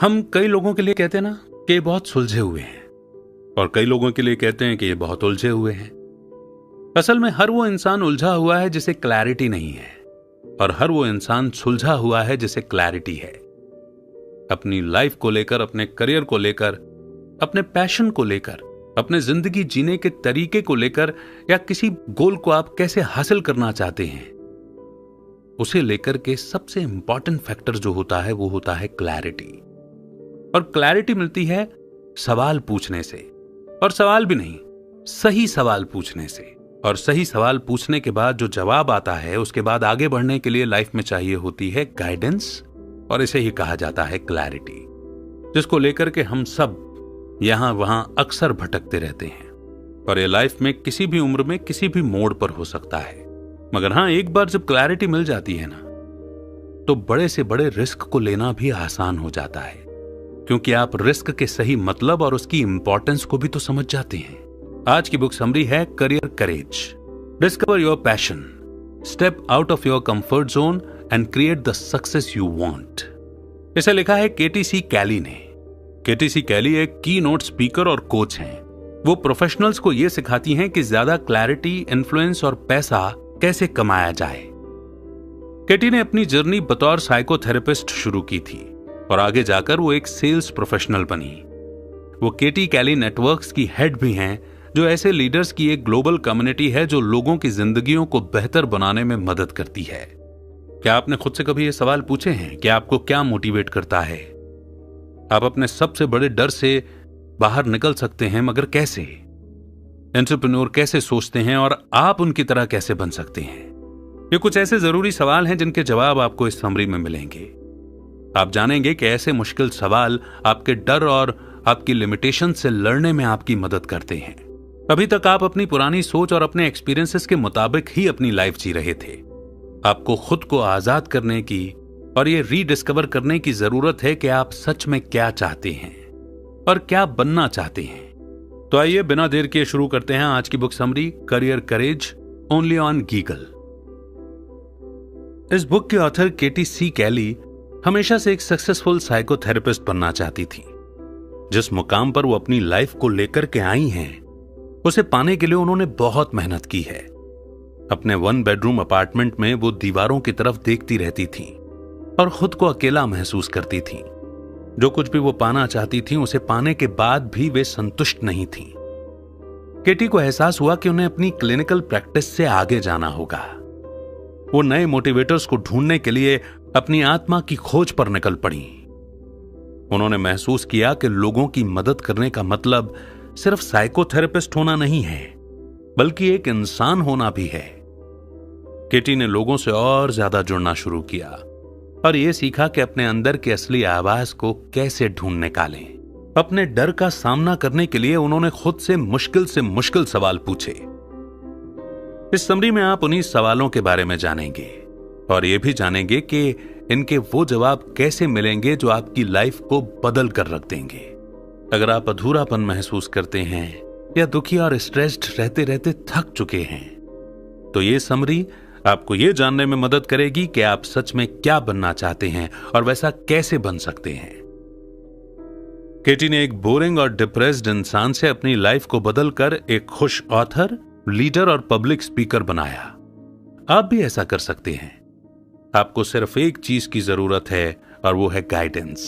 हम कई लोगों के लिए कहते हैं ना कि ये बहुत सुलझे हुए हैं, और कई लोगों के लिए कहते हैं कि ये बहुत उलझे हुए हैं। असल में हर वो इंसान उलझा हुआ है जिसे क्लैरिटी नहीं है, और हर वो इंसान सुलझा हुआ है जिसे क्लैरिटी है। अपनी लाइफ को लेकर, अपने करियर को लेकर, अपने पैशन को लेकर, अपने जिंदगी जीने के तरीके को लेकर, या किसी गोल को आप कैसे हासिल करना चाहते हैं, उसे लेकर के सबसे इंपॉर्टेंट फैक्टर जो होता है वो होता है क्लैरिटी। और क्लैरिटी मिलती है सवाल पूछने से, और सवाल भी नहीं, सही सवाल पूछने से। और सही सवाल पूछने के बाद जो जवाब आता है, उसके बाद आगे बढ़ने के लिए लाइफ में चाहिए होती है गाइडेंस, और इसे ही कहा जाता है क्लैरिटी, जिसको लेकर के हम सब यहां वहां अक्सर भटकते रहते हैं। और ये लाइफ में किसी भी उम्र में किसी भी मोड़ पर हो सकता है। मगर हां, एक बार जब क्लैरिटी मिल जाती है ना, तो बड़े से बड़े रिस्क को लेना भी आसान हो जाता है, क्योंकि आप रिस्क के सही मतलब और उसकी इंपॉर्टेंस को भी तो समझ जाते हैं। आज की बुक समरी है career courage. Discover your passion, step out of your comfort zone and create the success you want. इसे लिखा है केटी कैली ने। केटी कैली एक की नोट स्पीकर और कोच हैं। वो प्रोफेशनल्स को यह सिखाती हैं कि ज्यादा क्लैरिटी, इन्फ्लुएंस और पैसा कैसे कमाया जाए। केटी ने अपनी जर्नी बतौर साइकोथेरेपिस्ट शुरू की थी, और आगे जाकर वो एक सेल्स प्रोफेशनल बनी। वो केटी कैली नेटवर्क्स की हेड भी हैं, जो ऐसे लीडर्स की एक ग्लोबल कम्युनिटी है जो लोगों की जिंदगियों को बेहतर बनाने में मदद करती है। क्या आपने खुद से कभी ये सवाल पूछे हैं कि आपको क्या मोटिवेट करता है? आप अपने सबसे बड़े डर से बाहर निकल सकते हैं, मगर कैसे? एंटरप्रेन्योर कैसे सोचते हैं और आप उनकी तरह कैसे बन सकते हैं? ये कुछ ऐसे जरूरी सवाल हैं जिनके जवाब आपको इस समरी में मिलेंगे। आप जानेंगे कि ऐसे मुश्किल सवाल आपके डर और आपकी लिमिटेशन से लड़ने में आपकी मदद करते हैं। अभी तक आप अपनी पुरानी सोच और अपने एक्सपीरियंसेस के मुताबिक ही अपनी लाइफ जी रहे थे। आपको खुद को आजाद करने की और ये रीडिस्कवर करने की जरूरत है कि आप सच में क्या चाहते हैं और क्या बनना चाहते हैं। तो आइए बिना देर किए शुरू करते हैं आज की book summary career courage, only on Google. इस बुक के ऑथर केटी कैली हमेशा से एक सक्सेसफुल साइकोथेरेपिस्ट बनना चाहती थी। जिस मुकाम पर वो अपनी लाइफ को लेकर के आई हैं, उसे पाने के लिए उन्होंने बहुत मेहनत की है। अपने 1 बेडरूम अपार्टमेंट में वो दीवारों की तरफ देखती रहती थी और खुद को अकेला महसूस करती थी। जो कुछ भी वो पाना चाहती थी, उसे पाने के बाद भी वे संतुष्ट नहीं थी। केटी को एहसास हुआ कि उन्हें अपनी क्लिनिकल प्रैक्टिस से आगे जाना होगा। वो नए मोटिवेटर्स को ढूंढने के लिए अपनी आत्मा की खोज पर निकल पड़ी। उन्होंने महसूस किया कि लोगों की मदद करने का मतलब सिर्फ साइकोथेरेपिस्ट होना नहीं है, बल्कि एक इंसान होना भी है। केटी ने लोगों से और ज्यादा जुड़ना शुरू किया और यह सीखा कि अपने अंदर की असली आवाज को कैसे ढूंढ निकालें। अपने डर का सामना करने के लिए उन्होंने खुद से मुश्किल सवाल पूछे। इस समरी में आप उन्हीं सवालों के बारे में जानेंगे और यह भी जानेंगे कि इनके वो जवाब कैसे मिलेंगे जो आपकी लाइफ को बदल कर रख देंगे। अगर आप अधूरापन महसूस करते हैं या दुखी और स्ट्रेस्ड रहते रहते थक चुके हैं, तो ये समरी आपको ये जानने में मदद करेगी कि आप सच में क्या बनना चाहते हैं और वैसा कैसे बन सकते हैं। केटी ने एक बोरिंग और डिप्रेस्ड इंसान से अपनी लाइफ को बदलकर एक खुश ऑथर, लीडर और पब्लिक स्पीकर बनाया। आप भी ऐसा कर सकते हैं। आपको सिर्फ एक चीज की जरूरत है और वो है गाइडेंस।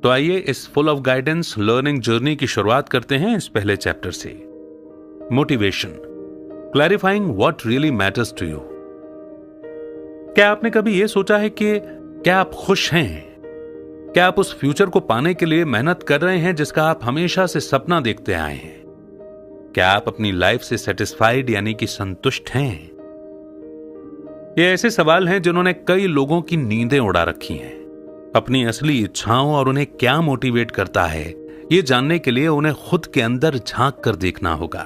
तो आइए इस full of guidance learning journey की शुरुआत करते हैं इस पहले चैप्टर से, motivation, clarifying what really matters to you. क्या आपने कभी यह सोचा है कि क्या आप खुश हैं? क्या आप उस फ्यूचर को पाने के लिए मेहनत कर रहे हैं जिसका आप हमेशा से सपना देखते आए हैं? क्या आप अपनी लाइफ से सेटिस्फाइड यानी कि संतुष्ट हैं? ये ऐसे सवाल हैं जिन्होंने कई लोगों की नींदें उड़ा रखी हैं। अपनी असली इच्छाओं और उन्हें क्या मोटिवेट करता है, ये जानने के लिए उन्हें खुद के अंदर झांक कर देखना होगा।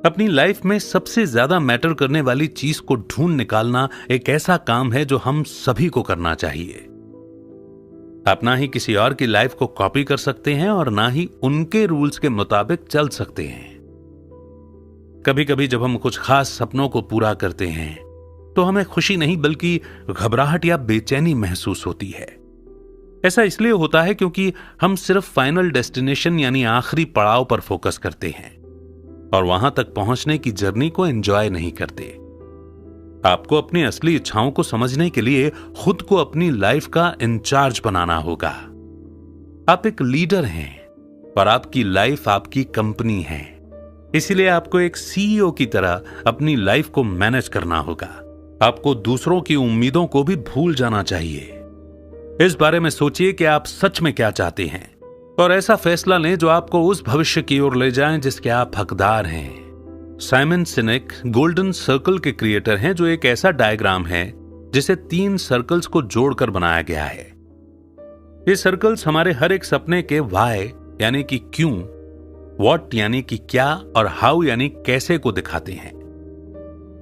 अपनी लाइफ में सबसे ज्यादा मैटर करने वाली चीज को ढूंढ निकालना एक ऐसा काम है जो हम सभी को करना चाहिए। आप ना ही किसी और की लाइफ को कॉपी कर सकते हैं और ना ही उनके रूल्स के मुताबिक चल सकते हैं। कभी कभी जब हम कुछ खास सपनों को पूरा करते हैं तो हमें खुशी नहीं बल्कि घबराहट या बेचैनी महसूस होती है। ऐसा इसलिए होता है क्योंकि हम सिर्फ फाइनल डेस्टिनेशन यानी आखिरी पड़ाव पर फोकस करते हैं और वहां तक पहुंचने की जर्नी को एंजॉय नहीं करते। आपको अपनी असली इच्छाओं को समझने के लिए खुद को अपनी लाइफ का इंचार्ज बनाना होगा। आप एक लीडर हैं और आपकी लाइफ आपकी कंपनी है, इसीलिए आपको एक सीईओ की तरह अपनी लाइफ को मैनेज करना होगा। आपको दूसरों की उम्मीदों को भी भूल जाना चाहिए। इस बारे में सोचिए कि आप सच में क्या चाहते हैं और ऐसा फैसला लें जो आपको उस भविष्य की ओर ले जाए जिसके आप हकदार हैं। साइमन सिनेक गोल्डन सर्कल के क्रिएटर हैं, जो एक ऐसा डायग्राम है जिसे 3 सर्कल्स को जोड़कर बनाया गया है। ये सर्कल्स हमारे हर एक सपने के व्हाई यानी कि क्यों, व्हाट यानी कि क्या और हाउ यानी कैसे को दिखाते हैं।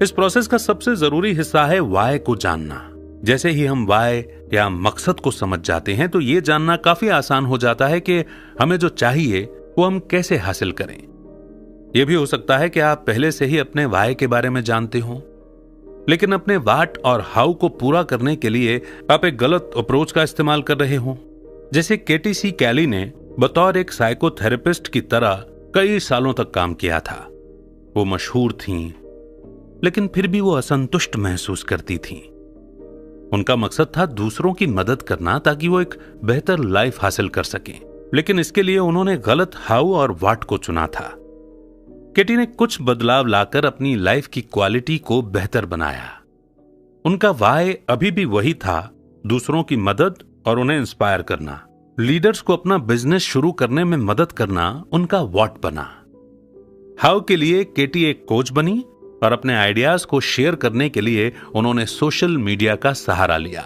इस प्रोसेस का सबसे जरूरी हिस्सा है व्हाई को जानना। जैसे ही हम व्हाई या मकसद को समझ जाते हैं तो यह जानना काफी आसान हो जाता है कि हमें जो चाहिए वो हम कैसे हासिल करें। यह भी हो सकता है कि आप पहले से ही अपने व्हाई के बारे में जानते हो, लेकिन अपने व्हाट और हाउ को पूरा करने के लिए आप एक गलत अप्रोच का इस्तेमाल कर रहे हो। जैसे केटी सी कैली ने बतौर एक साइकोथेरेपिस्ट की तरह कई सालों तक काम किया था। वो मशहूर थीं, लेकिन फिर भी वो असंतुष्ट महसूस करती थीं। उनका मकसद था दूसरों की मदद करना ताकि वो एक बेहतर लाइफ हासिल कर सकें, लेकिन इसके लिए उन्होंने गलत हाउ और व्हाट को चुना था। केटी ने कुछ बदलाव लाकर अपनी लाइफ की क्वालिटी को बेहतर बनाया। उनका व्हाई अभी भी वही था, दूसरों की मदद और उन्हें इंस्पायर करना। लीडर्स को अपना बिजनेस शुरू करने में मदद करना उनका व्हाट बना। हाउ के लिए केटी एक कोच बनी और अपने आइडियाज को शेयर करने के लिए उन्होंने सोशल मीडिया का सहारा लिया।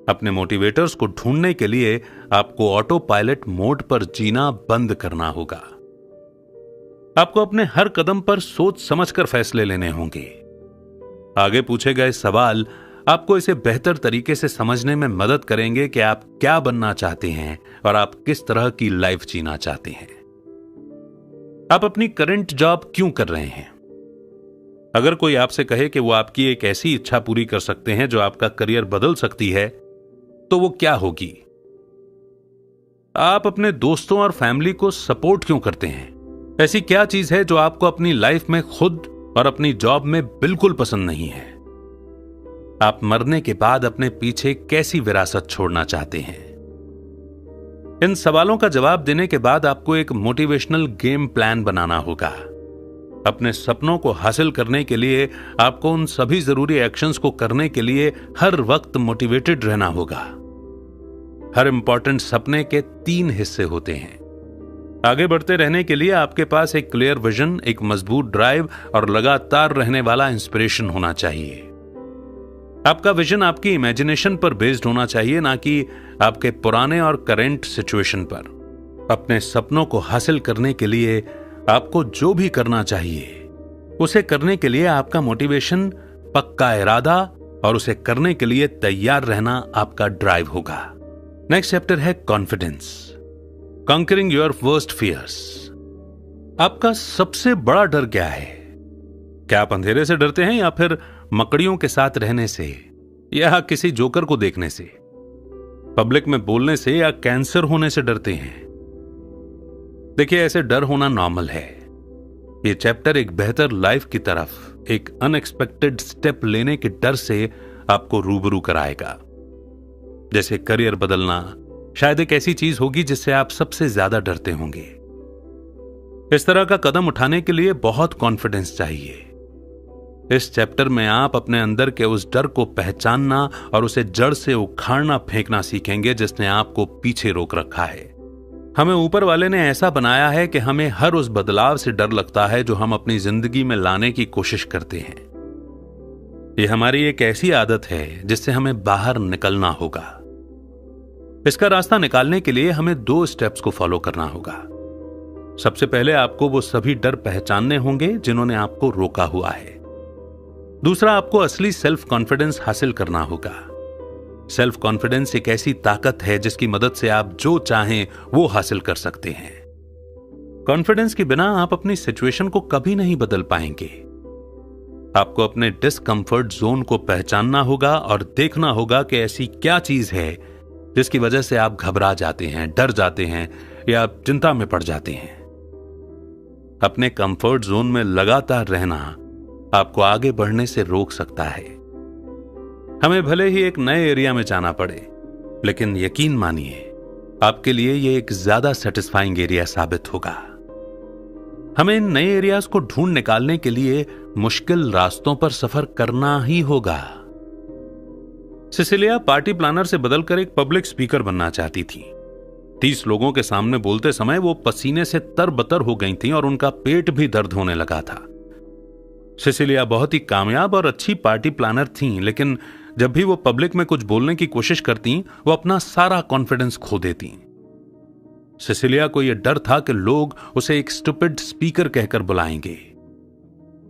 अपने मोटिवेटर्स को ढूंढने के लिए आपको ऑटो पायलट मोड पर जीना बंद करना होगा। आपको अपने हर कदम पर सोच समझकर फैसले लेने होंगे। आगे पूछे गए सवाल आपको इसे बेहतर तरीके से समझने में मदद करेंगे कि आप क्या बनना चाहते हैं और आप किस तरह की लाइफ जीना चाहते हैं। आप अपनी करंट जॉब क्यों कर रहे हैं? अगर कोई आपसे कहे कि वो आपकी एक ऐसी इच्छा पूरी कर सकते हैं जो आपका करियर बदल सकती है, तो वो क्या होगी? आप अपने दोस्तों और फैमिली को सपोर्ट क्यों करते हैं? ऐसी क्या चीज है जो आपको अपनी लाइफ में खुद और अपनी जॉब में बिल्कुल पसंद नहीं है? आप मरने के बाद अपने पीछे कैसी विरासत छोड़ना चाहते हैं? इन सवालों का जवाब देने के बाद आपको एक मोटिवेशनल गेम प्लान बनाना होगा। अपने सपनों को हासिल करने के लिए आपको उन सभी जरूरी एक्शंस को करने के लिए हर वक्त मोटिवेटेड रहना होगा। हर इंपॉर्टेंट सपने के 3 हिस्से होते हैं। आगे बढ़ते रहने के लिए आपके पास एक क्लियर विजन, एक मजबूत ड्राइव और लगातार रहने वाला इंस्पिरेशन होना चाहिए। आपका विजन आपकी इमेजिनेशन पर बेस्ड होना चाहिए, ना कि आपके पुराने और करंट सिचुएशन पर। अपने सपनों को हासिल करने के लिए आपको जो भी करना चाहिए उसे करने के लिए आपका मोटिवेशन, पक्का इरादा और उसे करने के लिए तैयार रहना आपका ड्राइव होगा। नेक्स्ट चैप्टर है confidence, conquering your worst fears. आपका सबसे बड़ा डर क्या है? क्या आप अंधेरे से डरते हैं या फिर मकड़ियों के साथ रहने से या किसी जोकर को देखने से? पब्लिक में बोलने से या कैंसर होने से डरते हैं? देखिए, ऐसे डर होना नॉर्मल है। ये चैप्टर एक बेहतर लाइफ की तरफ एक अनएक्सपेक्टेड स्टेप लेने के डर से आपको रूबरू कराएगा। जैसे करियर बदलना शायद एक ऐसी चीज होगी जिससे आप सबसे ज्यादा डरते होंगे। इस तरह का कदम उठाने के लिए बहुत कॉन्फिडेंस चाहिए। इस चैप्टर में आप अपने अंदर के उस डर को पहचानना और उसे जड़ से उखाड़ना फेंकना सीखेंगे जिसने आपको पीछे रोक रखा है। हमें ऊपर वाले ने ऐसा बनाया है कि हमें हर उस बदलाव से डर लगता है जो हम अपनी जिंदगी में लाने की कोशिश करते हैं। यह हमारी एक ऐसी आदत है जिससे हमें बाहर निकलना होगा। इसका रास्ता निकालने के लिए हमें 2 स्टेप्स को फॉलो करना होगा। सबसे पहले आपको वो सभी डर पहचानने होंगे जिन्होंने आपको रोका हुआ है। दूसरा, आपको असली सेल्फ कॉन्फिडेंस हासिल करना होगा। सेल्फ कॉन्फिडेंस एक ऐसी ताकत है जिसकी मदद से आप जो चाहें वो हासिल कर सकते हैं। कॉन्फिडेंस के बिना आप अपनी सिचुएशन को कभी नहीं बदल पाएंगे। आपको अपने डिस्कंफर्ट जोन को पहचानना होगा और देखना होगा कि ऐसी क्या चीज है जिसकी वजह से आप घबरा जाते हैं, डर जाते हैं या चिंता में पड़ जाते हैं। अपने कंफर्ट जोन में लगातार रहना आपको आगे बढ़ने से रोक सकता है। हमें भले ही एक नए एरिया में जाना पड़े, लेकिन यकीन मानिए आपके लिए यह एक ज्यादा सेटिस्फाइंग एरिया साबित होगा। हमें इन नए एरियाज को ढूंढ निकालने के लिए मुश्किल रास्तों पर सफर करना ही होगा। सिसिलिया पार्टी प्लानर से बदलकर एक पब्लिक स्पीकर बनना चाहती थी। 30 लोगों के सामने बोलते समय वो पसीने से तरबतर हो गई थी और उनका पेट भी दर्द होने लगा था। सिसिलिया बहुत ही कामयाब और अच्छी पार्टी प्लानर थीं, लेकिन जब भी वो पब्लिक में कुछ बोलने की कोशिश करती, वो अपना सारा कॉन्फिडेंस खो देती। सिसिलिया को यह डर था कि लोग उसे एक स्टूपिड स्पीकर कहकर बुलाएंगे।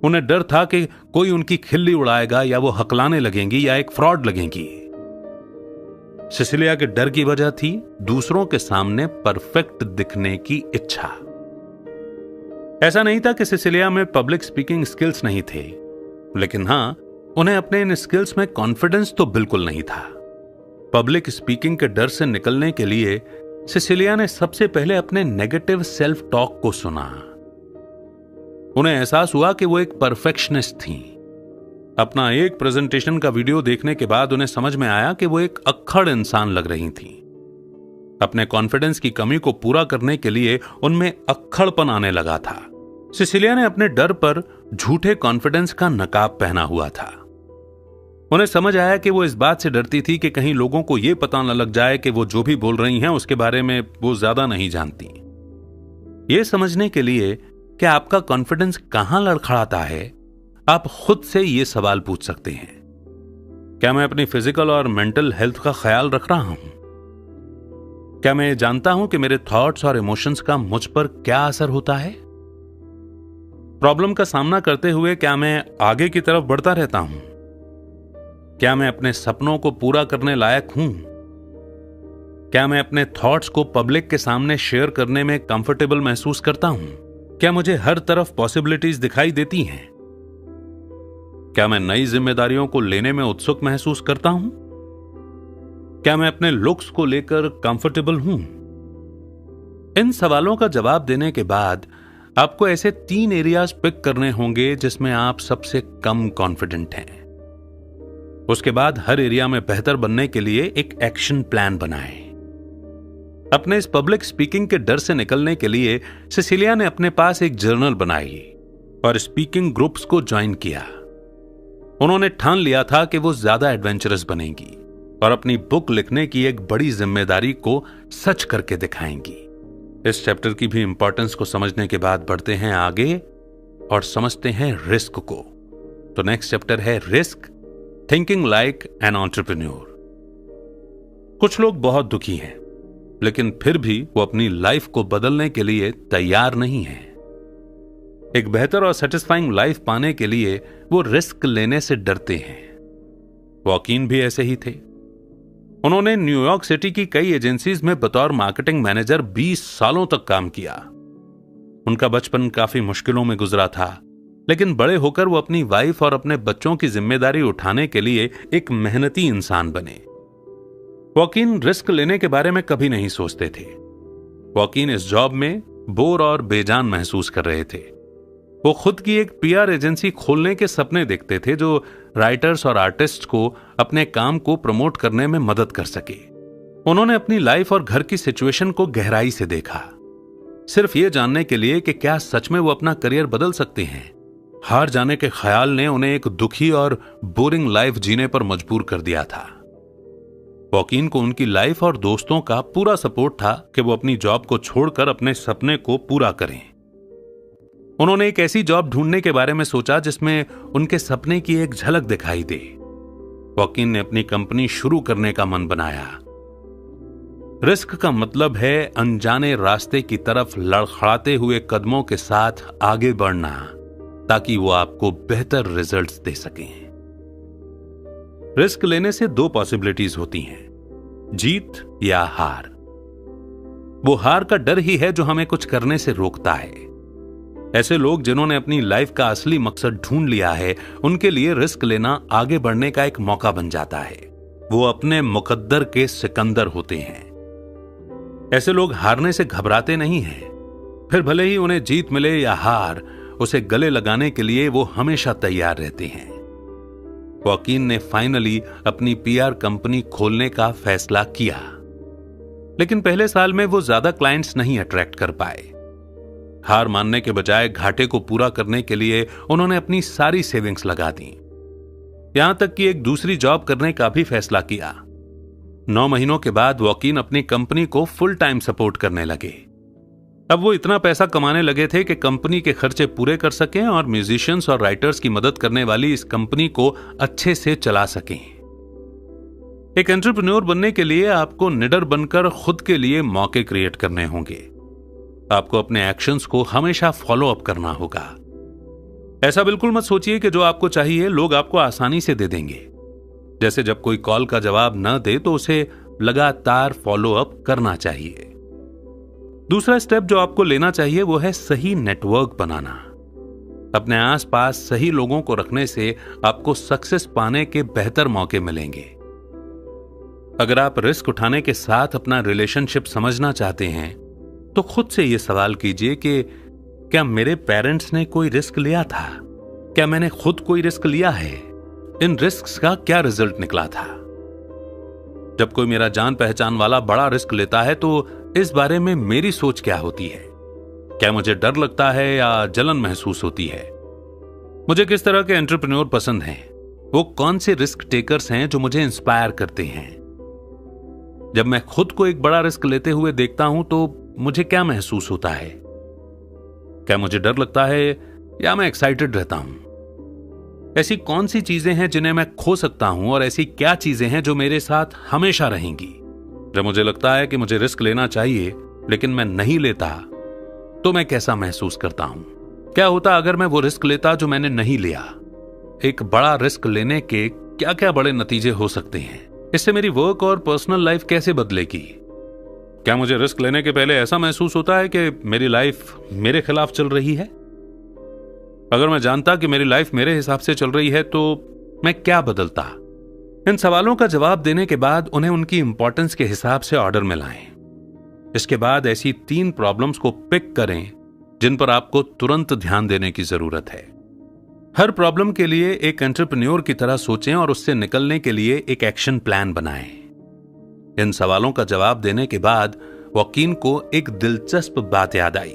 उन्हें डर था कि कोई उनकी खिल्ली उड़ाएगा या वो हकलाने लगेंगी या एक फ्रॉड लगेंगी। सिसिलिया के डर की वजह थी दूसरों के सामने परफेक्ट दिखने की इच्छा। ऐसा नहीं था कि सिसिलिया में पब्लिक स्पीकिंग स्किल्स नहीं थे, लेकिन हां, उन्हें अपने इन स्किल्स में कॉन्फिडेंस तो बिल्कुल नहीं था। पब्लिक स्पीकिंग के डर से निकलने के लिए सिसिलिया ने सबसे पहले अपने नेगेटिव सेल्फ टॉक को सुना। उन्हें एहसास हुआ कि वो एक परफेक्शनिस्ट थीं। अपना एक प्रेजेंटेशन का वीडियो देखने के बाद उन्हें समझ में आया कि वो एक अक्खड़ इंसान लग रही थीं। अपने कॉन्फिडेंस की कमी को पूरा करने के लिए उनमें अक्खड़पन आने लगा था। सिसिलिया ने अपने डर पर झूठे कॉन्फिडेंस का नकाब पहना हुआ था। उन्हें समझ आया कि वो इस बात से डरती थी कि कहीं लोगों को यह पता न लग जाए कि वो जो भी बोल रही हैं उसके बारे में वो ज्यादा नहीं जानती। ये समझने के लिए कि आपका कॉन्फिडेंस कहां लड़खड़ाता है, आप खुद से ये सवाल पूछ सकते हैं। क्या मैं अपनी फिजिकल और मेंटल हेल्थ का ख्याल रख रहा हूं? क्या मैं जानता हूं कि मेरे थॉट्स और इमोशंस का मुझ पर क्या असर होता है? प्रॉब्लम का सामना करते हुए क्या मैं आगे की तरफ बढ़ता रहता हूं? क्या मैं अपने सपनों को पूरा करने लायक हूं? क्या मैं अपने थॉट्स को पब्लिक के सामने शेयर करने में कंफर्टेबल महसूस करता हूं? क्या मुझे हर तरफ पॉसिबिलिटीज दिखाई देती हैं? क्या मैं नई जिम्मेदारियों को लेने में उत्सुक महसूस करता हूं? क्या मैं अपने लुक्स को लेकर कंफर्टेबल हूं? इन सवालों का जवाब देने के बाद आपको ऐसे 3 एरियाज पिक करने होंगे जिसमें आप सबसे कम कॉन्फिडेंट हैं। उसके बाद हर एरिया में बेहतर बनने के लिए एक एक्शन प्लान बनाएं। अपने इस पब्लिक स्पीकिंग के डर से निकलने के लिए सिसिलिया ने अपने पास एक जर्नल बनाई और स्पीकिंग ग्रुप्स को ज्वाइन किया। उन्होंने ठान लिया था कि वो ज्यादा एडवेंचरस बनेंगी और अपनी बुक लिखने की एक बड़ी जिम्मेदारी को सच करके दिखाएंगी। इस चैप्टर की भी इंपॉर्टेंस को समझने के बाद बढ़ते हैं आगे और समझते हैं रिस्क को। तो नेक्स्ट चैप्टर है risk, thinking like an entrepreneur. कुछ लोग बहुत दुखी हैं, लेकिन फिर भी वो अपनी लाइफ को बदलने के लिए तैयार नहीं हैं। एक बेहतर और सेटिस्फाइंग लाइफ पाने के लिए वो रिस्क लेने से डरते हैं। वॉकिन भी ऐसे ही थे। उन्होंने न्यूयॉर्क सिटी की कई एजेंसीज में बतौर मार्केटिंग मैनेजर 20 सालों तक काम किया। उनका बचपन काफी मुश्किलों में गुजरा था, लेकिन बड़े होकर वो अपनी वाइफ और अपने बच्चों की जिम्मेदारी उठाने के लिए एक मेहनती इंसान बने। वॉकिन रिस्क लेने के बारे में कभी नहीं सोचते थे। वॉकिन इस जॉब में बोर और बेजान महसूस कर रहे थे। वो खुद की एक पीआर एजेंसी खोलने के सपने देखते थे जो राइटर्स और आर्टिस्ट को अपने काम को प्रमोट करने में मदद कर सके। उन्होंने अपनी लाइफ और घर की सिचुएशन को गहराई से देखा, सिर्फ ये जानने के लिए कि क्या सच में वो अपना करियर बदल सकते हैं। हार जाने के ख्याल ने उन्हें एक दुखी और बोरिंग लाइफ जीने पर मजबूर कर दिया था। वॉकिन को उनकी लाइफ और दोस्तों का पूरा सपोर्ट था कि वो अपनी जॉब को छोड़कर अपने सपने को पूरा करें। उन्होंने एक ऐसी जॉब ढूंढने के बारे में सोचा जिसमें उनके सपने की एक झलक दिखाई दे। वॉकिन ने अपनी कंपनी शुरू करने का मन बनाया। रिस्क का मतलब है अनजाने रास्ते की तरफ लड़खड़ाते हुए कदमों के साथ आगे बढ़ना, ताकि वो आपको बेहतर रिजल्ट्स दे सकें। रिस्क लेने से 2 पॉसिबिलिटीज होती हैं, जीत या हार। वो हार का डर ही है जो हमें कुछ करने से रोकता है। ऐसे लोग जिन्होंने अपनी लाइफ का असली मकसद ढूंढ लिया है, उनके लिए रिस्क लेना आगे बढ़ने का एक मौका बन जाता है। वो अपने मुकद्दर के सिकंदर होते हैं। ऐसे लोग हारने से घबराते नहीं हैं, फिर भले ही उन्हें जीत मिले या हार, उसे गले लगाने के लिए वो हमेशा तैयार रहते हैं। वॉकिन ने फाइनली अपनी पीआर कंपनी खोलने का फैसला किया, लेकिन पहले साल में वो ज्यादा क्लाइंट्स नहीं अट्रैक्ट कर पाए। हार मानने के बजाय घाटे को पूरा करने के लिए उन्होंने अपनी सारी सेविंग्स लगा दी, यहां तक कि एक दूसरी जॉब करने का भी फैसला किया। 9 महीनों के बाद वॉकिन अपनी कंपनी को फुल टाइम सपोर्ट करने लगे। अब वो इतना पैसा कमाने लगे थे कि कंपनी के खर्चे पूरे कर सकें और म्यूजिशियंस और राइटर्स की मदद करने वाली इस कंपनी को अच्छे से चला सकें। एक एंटरप्रेन्योर बनने के लिए आपको निडर बनकर खुद के लिए मौके क्रिएट करने होंगे। आपको अपने एक्शंस को हमेशा फॉलो अप करना होगा। ऐसा बिल्कुल मत सोचिए कि जो आपको चाहिए लोग आपको आसानी से दे देंगे। जैसे जब कोई कॉल का जवाब न दे तो उसे लगातार फॉलो अप करना चाहिए। दूसरा स्टेप जो आपको लेना चाहिए वो है सही नेटवर्क बनाना। अपने आसपास सही लोगों को रखने से आपको सक्सेस पाने के बेहतर मौके मिलेंगे। अगर आप रिस्क उठाने के साथ अपना रिलेशनशिप समझना चाहते हैं तो खुद से यह सवाल कीजिए कि क्या मेरे पेरेंट्स ने कोई रिस्क लिया था? क्या मैंने खुद कोई रिस्क लिया है? इन रिस्क्स का क्या रिजल्ट निकला था? जब कोई मेरा जान पहचान वाला बड़ा रिस्क लेता है तो इस बारे में मेरी सोच क्या होती है? क्या मुझे डर लगता है या जलन महसूस होती है? मुझे किस तरह के एंटरप्रेन्योर पसंद हैं? वो कौन से रिस्क टेकर्स हैं जो मुझे इंस्पायर करते हैं? जब मैं खुद को एक बड़ा रिस्क लेते हुए देखता हूं तो मुझे क्या महसूस होता है? क्या मुझे डर लगता है या मैं एक्साइटेड रहता हूं? ऐसी कौन सी चीजें हैं जिन्हें मैं खो सकता हूं और ऐसी क्या चीजें हैं जो मेरे साथ हमेशा रहेंगी? जब मुझे लगता है कि मुझे रिस्क लेना चाहिए लेकिन मैं नहीं लेता तो मैं कैसा महसूस करता हूं? क्या होता अगर मैं वो रिस्क लेता जो मैंने नहीं लिया? एक बड़ा रिस्क लेने के क्या क्या बड़े नतीजे हो सकते हैं? इससे मेरी वर्क और पर्सनल लाइफ कैसे बदलेगी? क्या मुझे रिस्क लेने के पहले ऐसा महसूस होता है कि मेरी लाइफ मेरे खिलाफ चल रही है? अगर मैं जानता कि मेरी लाइफ मेरे हिसाब से चल रही है तो मैं क्या बदलता? इन सवालों का जवाब देने के बाद उन्हें उनकी इंपॉर्टेंस के हिसाब से ऑर्डर में लाएं। इसके बाद ऐसी 3 प्रॉब्लम्स को पिक करें जिन पर आपको तुरंत ध्यान देने की जरूरत है। हर प्रॉब्लम के लिए एक एंटरप्रेन्योर की तरह सोचें और उससे निकलने के लिए एक एक्शन प्लान बनाएं। इन सवालों का जवाब देने के बाद वॉकिन को एक दिलचस्प बात याद आई।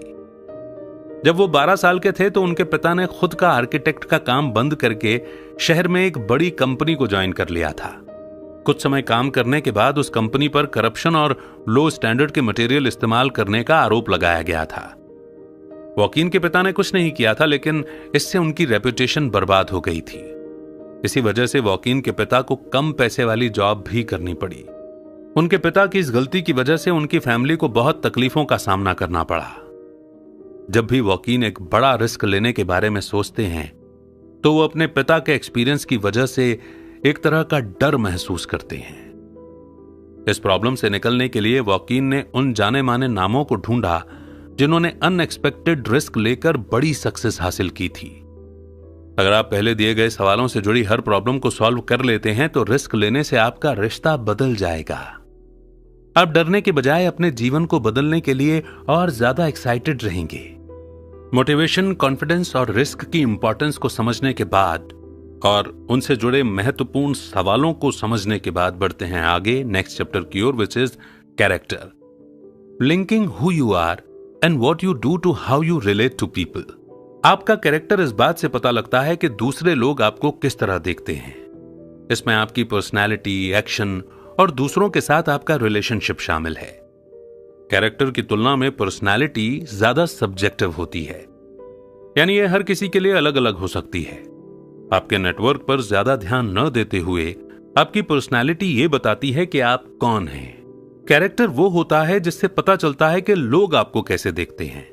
जब वो 12 साल के थे तो उनके पिता ने खुद का आर्किटेक्ट का काम बंद करके शहर में एक बड़ी कंपनी को ज्वाइन कर लिया था। कुछ समय काम करने के बाद उस कंपनी पर करप्शन और लो स्टैंडर्ड के मटेरियल इस्तेमाल करने का आरोप लगाया गया था। वॉकिन के पिता ने कुछ नहीं किया था, लेकिन इससे उनकी रेपुटेशन बर्बाद हो गई थी। इसी वजह से वॉकिन के पिता को कम पैसे वाली जॉब भी करनी पड़ी। उनके पिता की इस गलती की वजह से उनकी फैमिली को बहुत तकलीफों का सामना करना पड़ा। जब भी वॉकिन एक बड़ा रिस्क लेने के बारे में सोचते हैं तो वो अपने पिता के एक्सपीरियंस की वजह से एक तरह का डर महसूस करते हैं। इस प्रॉब्लम से निकलने के लिए वॉकिन ने उन जाने माने नामों को ढूंढा जिन्होंने अनएक्सपेक्टेड रिस्क लेकर बड़ी सक्सेस हासिल की थी। अगर आप पहले दिए गए सवालों से जुड़ी हर प्रॉब्लम को सॉल्व कर लेते हैं तो रिस्क लेने से आपका रिश्ता बदल जाएगा। आप डरने के बजाय अपने जीवन को बदलने के लिए और ज्यादा एक्साइटेड रहेंगे। मोटिवेशन, कॉन्फिडेंस और रिस्क की इंपॉर्टेंस को समझने के बाद और उनसे जुड़े महत्वपूर्ण सवालों को समझने के बाद बढ़ते हैं आगे नेक्स्ट चैप्टर की ओर, which is character, linking who you are and what you do to how you relate to people. आपका कैरेक्टर इस बात से पता लगता है कि दूसरे लोग आपको किस तरह देखते हैं। इसमें आपकी पर्सनैलिटी, एक्शन और दूसरों के साथ आपका रिलेशनशिप शामिल है। कैरेक्टर की तुलना में पर्सनैलिटी ज्यादा सब्जेक्टिव होती है, यानी यह हर किसी के लिए अलग अलग हो सकती है। आपके नेटवर्क पर ज्यादा ध्यान न देते हुए आपकी पर्सनैलिटी ये बताती है कि आप कौन हैं। कैरेक्टर वो होता है जिससे पता चलता है कि लोग आपको कैसे देखते हैं।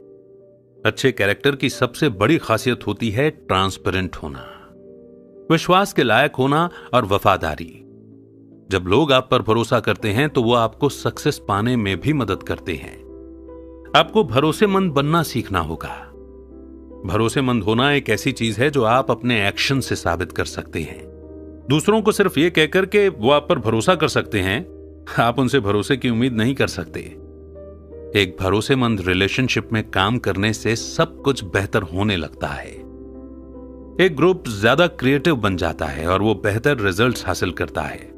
अच्छे कैरेक्टर की सबसे बड़ी खासियत होती है ट्रांसपेरेंट होना, विश्वास के लायक होना और वफादारी। जब लोग आप पर भरोसा करते हैं तो वो आपको सक्सेस पाने में भी मदद करते हैं। आपको भरोसेमंद बनना सीखना होगा। भरोसेमंद होना एक ऐसी चीज है जो आप अपने एक्शन से साबित कर सकते हैं। दूसरों को सिर्फ ये कहकर के वो आप पर भरोसा कर सकते हैं, आप उनसे भरोसे की उम्मीद नहीं कर सकते। एक भरोसेमंद रिलेशनशिप में काम करने से सब कुछ बेहतर होने लगता है। एक ग्रुप ज्यादा क्रिएटिव बन जाता है और वो बेहतर रिजल्ट्स हासिल करता है।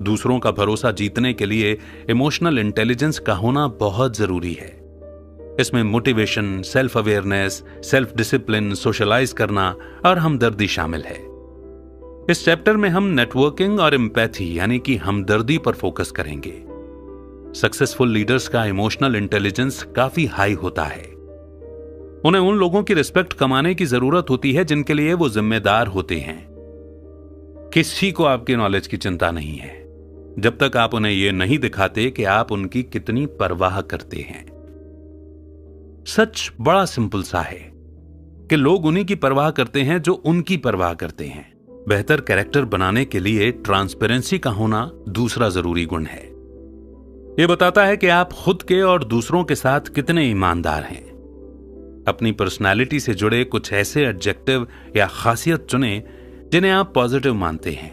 दूसरों का भरोसा जीतने के लिए इमोशनल इंटेलिजेंस का होना बहुत जरूरी है। इसमें motivation, self awareness, self discipline, socialise करना और हमदर्दी शामिल है। इस चैप्टर में हम नेटवर्किंग और एम्पैथी यानी कि हमदर्दी पर फोकस करेंगे। सक्सेसफुल लीडर्स का इमोशनल इंटेलिजेंस काफी हाई होता है। उन्हें उन लोगों की रिस्पेक्ट कमाने की जरूरत होती है जिनके लिए वो जिम्मेदार होते हैं। किसी को आपकी नॉलेज की चिंता नहीं है जब तक आप उन्हें यह नहीं दिखाते कि आप उनकी कितनी परवाह करते हैं। सच बड़ा सिंपल सा है कि लोग उन्हीं की परवाह करते हैं जो उनकी परवाह करते हैं। बेहतर कैरेक्टर बनाने के लिए ट्रांसपेरेंसी का होना दूसरा जरूरी गुण है। यह बताता है कि आप खुद के और दूसरों के साथ कितने ईमानदार हैं। अपनी पर्सनालिटी से जुड़े कुछ ऐसे एडजेक्टिव या खासियत चुनें जिन्हें आप पॉजिटिव मानते हैं।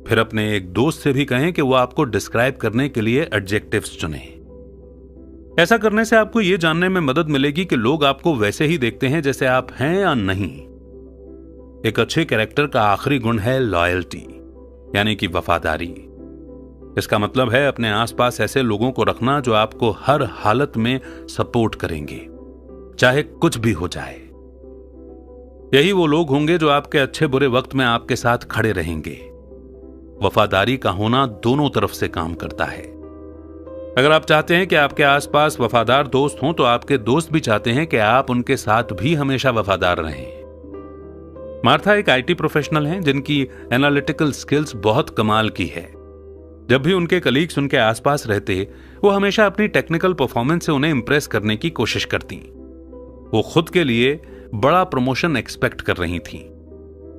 फिर अपने एक दोस्त से भी कहें कि वो आपको डिस्क्राइब करने के लिए एडजेक्टिव्स चुने। ऐसा करने से आपको यह जानने में मदद मिलेगी कि लोग आपको वैसे ही देखते हैं जैसे आप हैं या नहीं। एक अच्छे कैरेक्टर का आखिरी गुण है लॉयल्टी यानी कि वफादारी। इसका मतलब है अपने आसपास ऐसे लोगों को रखना जो आपको हर हालत में सपोर्ट करेंगे, चाहे कुछ भी हो जाए। यही वो लोग होंगे जो आपके अच्छे बुरे वक्त में आपके साथ खड़े रहेंगे। वफादारी का होना दोनों तरफ से काम करता है। अगर आप चाहते हैं कि आपके आसपास वफादार दोस्त हों तो आपके दोस्त भी चाहते हैं कि आप उनके साथ भी हमेशा वफादार रहें। मार्था एक आईटी प्रोफेशनल हैं जिनकी एनालिटिकल स्किल्स बहुत कमाल की है। जब भी उनके कलीग्स उनके आसपास रहते वो हमेशा अपनी टेक्निकल परफॉर्मेंस से उन्हें इंप्रेस करने की कोशिश करती। वो खुद के लिए बड़ा प्रमोशन एक्सपेक्ट कर रही थीं।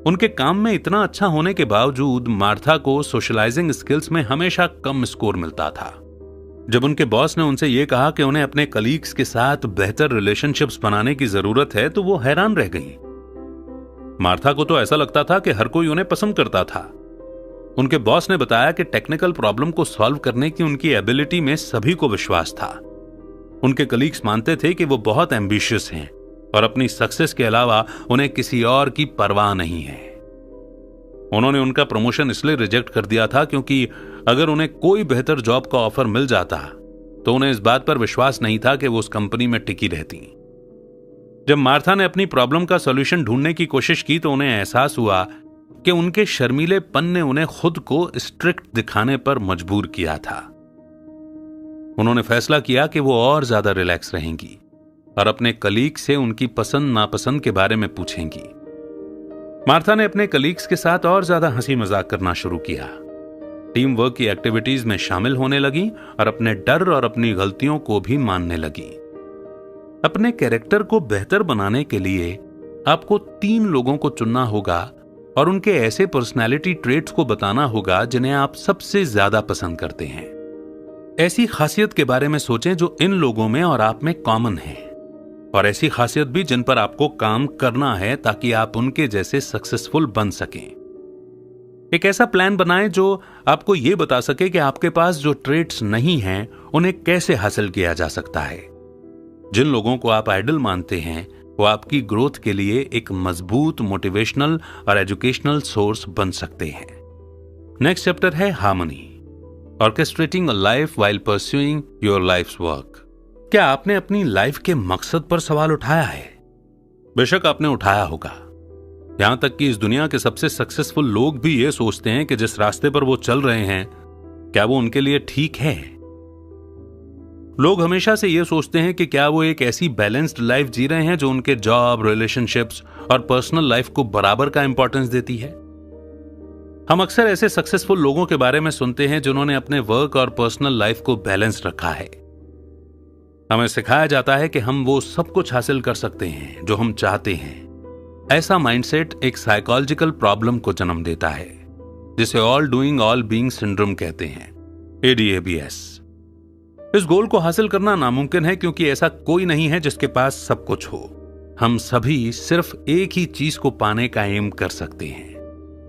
उनके काम में इतना अच्छा होने के बावजूद मार्था को सोशलाइजिंग स्किल्स में हमेशा कम स्कोर मिलता था। जब उनके बॉस ने उनसे यह कहा कि उन्हें अपने कलीग्स के साथ बेहतर रिलेशनशिप्स बनाने की जरूरत है तो वो हैरान रह गईं। मार्था को तो ऐसा लगता था कि हर कोई उन्हें पसंद करता था। उनके बॉस ने बताया कि टेक्निकल प्रॉब्लम को सॉल्व करने की उनकी एबिलिटी में सभी को विश्वास था। उनके कलीग्स मानते थे कि वो बहुत एम्बिशियस हैं और अपनी सक्सेस के अलावा उन्हें किसी और की परवाह नहीं है। उन्होंने उनका प्रमोशन इसलिए रिजेक्ट कर दिया था क्योंकि अगर उन्हें कोई बेहतर जॉब का ऑफर मिल जाता तो उन्हें इस बात पर विश्वास नहीं था कि वो उस कंपनी में टिकी रहती। जब मार्था ने अपनी प्रॉब्लम का सॉल्यूशन ढूंढने की कोशिश की तो उन्हें एहसास हुआ कि उनके शर्मीलेपन ने उन्हें खुद को स्ट्रिक्ट दिखाने पर मजबूर किया था। उन्होंने फैसला किया कि वो और ज्यादा रिलैक्स रहेंगी और अपने कलीग से उनकी पसंद नापसंद के बारे में पूछेंगी। मार्था ने अपने कलीग्स के साथ और ज्यादा हंसी मजाक करना शुरू किया, टीम वर्क की एक्टिविटीज में शामिल होने लगी और अपने डर और अपनी गलतियों को भी मानने लगी। अपने कैरेक्टर को बेहतर बनाने के लिए आपको 3 लोगों को चुनना होगा और उनके ऐसे पर्सनैलिटी ट्रेट्स को बताना होगा जिन्हें आप सबसे ज्यादा पसंद करते हैं। ऐसी खासियत के बारे में सोचें जो इन लोगों में और आप में कॉमन है, और ऐसी खासियत भी जिन पर आपको काम करना है ताकि आप उनके जैसे सक्सेसफुल बन सकें। एक ऐसा प्लान बनाएं जो आपको यह बता सके कि आपके पास जो ट्रेट्स नहीं हैं उन्हें कैसे हासिल किया जा सकता है। जिन लोगों को आप आइडल मानते हैं वो आपकी ग्रोथ के लिए एक मजबूत मोटिवेशनल और एजुकेशनल सोर्स बन सकते हैं। नेक्स्ट चैप्टर है harmony, orchestrating a life while pursuing your life's work. क्या आपने अपनी लाइफ के मकसद पर सवाल उठाया है? बेशक आपने उठाया होगा। यहां तक कि इस दुनिया के सबसे सक्सेसफुल लोग भी ये सोचते हैं कि जिस रास्ते पर वो चल रहे हैं क्या वो उनके लिए ठीक है। लोग हमेशा से ये सोचते हैं कि क्या वो एक ऐसी बैलेंस्ड लाइफ जी रहे हैं जो उनके जॉब, रिलेशनशिप्स और पर्सनल लाइफ को बराबर का इंपॉर्टेंस देती है। हम अक्सर ऐसे सक्सेसफुल लोगों के बारे में सुनते हैं जिन्होंने अपने वर्क और पर्सनल लाइफ को बैलेंस रखा है। हमें सिखाया जाता है कि हम वो सब कुछ हासिल कर सकते हैं जो हम चाहते हैं। ऐसा माइंडसेट एक साइकोलॉजिकल प्रॉब्लम को जन्म देता है जिसे all doing all being syndrome कहते हैं, ADHD। इस गोल को हासिल करना नामुमकिन है क्योंकि ऐसा कोई नहीं है जिसके पास सब कुछ हो। हम सभी सिर्फ एक ही चीज को पाने का एम कर सकते हैं,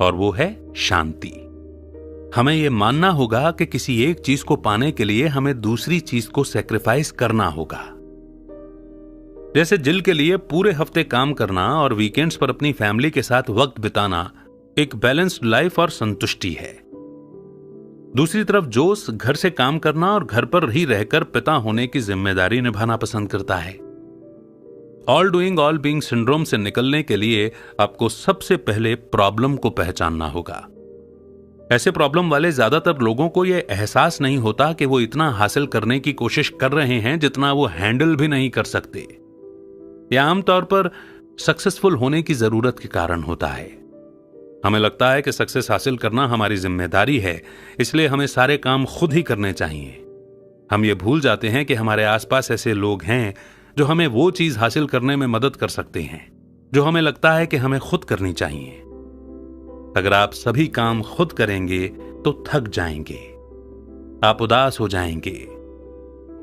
और वो है शांति। हमें यह मानना होगा कि किसी एक चीज को पाने के लिए हमें दूसरी चीज को सैक्रिफाइस करना होगा। जैसे जिल के लिए पूरे हफ्ते काम करना और वीकेंड्स पर अपनी फैमिली के साथ वक्त बिताना एक बैलेंस्ड लाइफ और संतुष्टि है। दूसरी तरफ जोस घर से काम करना और घर पर ही रहकर पिता होने की जिम्मेदारी निभाना पसंद करता है। All doing all being syndrome से निकलने के लिए आपको सबसे पहले प्रॉब्लम को पहचानना होगा। ऐसे प्रॉब्लम वाले ज्यादातर लोगों को यह एहसास नहीं होता कि वो इतना हासिल करने की कोशिश कर रहे हैं जितना वो हैंडल भी नहीं कर सकते। यह आमतौर पर सक्सेसफुल होने की जरूरत के कारण होता है। हमें लगता है कि सक्सेस हासिल करना हमारी जिम्मेदारी है, इसलिए हमें सारे काम खुद ही करने चाहिए। हम ये भूल जाते हैं कि हमारे आसपास ऐसे लोग हैं जो हमें वो चीज हासिल करने में मदद कर सकते हैं जो हमें लगता है कि हमें खुद करनी चाहिए। अगर आप सभी काम खुद करेंगे तो थक जाएंगे, आप उदास हो जाएंगे।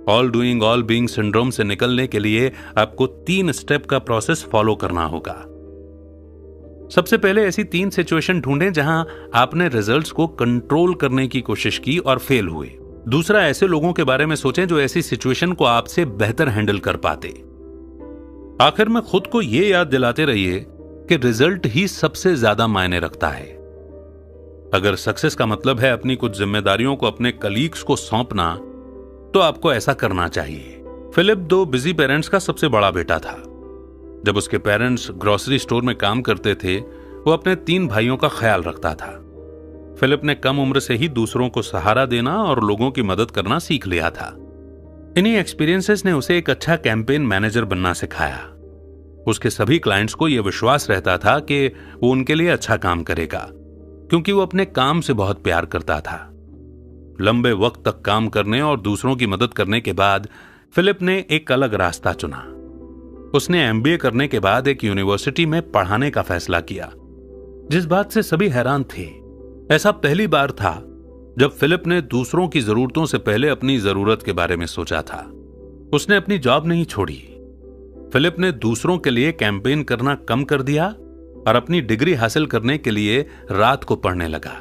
All doing all being syndrome से निकलने के लिए आपको 3 स्टेप का प्रोसेस फॉलो करना होगा। सबसे पहले ऐसी 3 सिचुएशन ढूंढें जहां आपने रिजल्ट्स को कंट्रोल करने की कोशिश की और फेल हुए। दूसरा, ऐसे लोगों के बारे में सोचें जो ऐसी सिचुएशन को आपसे बेहतर हैंडल कर पाते। आखिर में खुद को यह याद दिलाते रहिए कि रिजल्ट ही सबसे ज्यादा मायने रखता है। अगर सक्सेस का मतलब है अपनी कुछ जिम्मेदारियों को अपने कलीग्स को सौंपना, तो आपको ऐसा करना चाहिए। फिलिप 2 बिजी पेरेंट्स का सबसे बड़ा बेटा था। जब उसके पेरेंट्स ग्रोसरी स्टोर में काम करते थे, वो अपने 3 भाइयों का ख्याल रखता था। फिलिप ने कम उम्र से ही दूसरों को सहारा देना और लोगों की मदद करना सीख लिया था। इन्हीं एक्सपीरियंसेस ने उसे एक अच्छा कैंपेन मैनेजर बनना सिखाया। उसके सभी क्लाइंट्स को यह विश्वास रहता था कि वो उनके लिए अच्छा काम करेगा, क्योंकि वो अपने काम से बहुत प्यार करता था। लंबे वक्त तक काम करने और दूसरों की मदद करने के बाद फिलिप ने एक अलग रास्ता चुना। उसने एमबीए करने के बाद एक यूनिवर्सिटी में पढ़ाने का फैसला किया, जिस बात से सभी हैरान थे। ऐसा पहली बार था जब फिलिप ने दूसरों की जरूरतों से पहले अपनी जरूरत के बारे में सोचा था। उसने अपनी जॉब नहीं छोड़ी। फिलिप ने दूसरों के लिए कैंपेन करना कम कर दिया और अपनी डिग्री हासिल करने के लिए रात को पढ़ने लगा।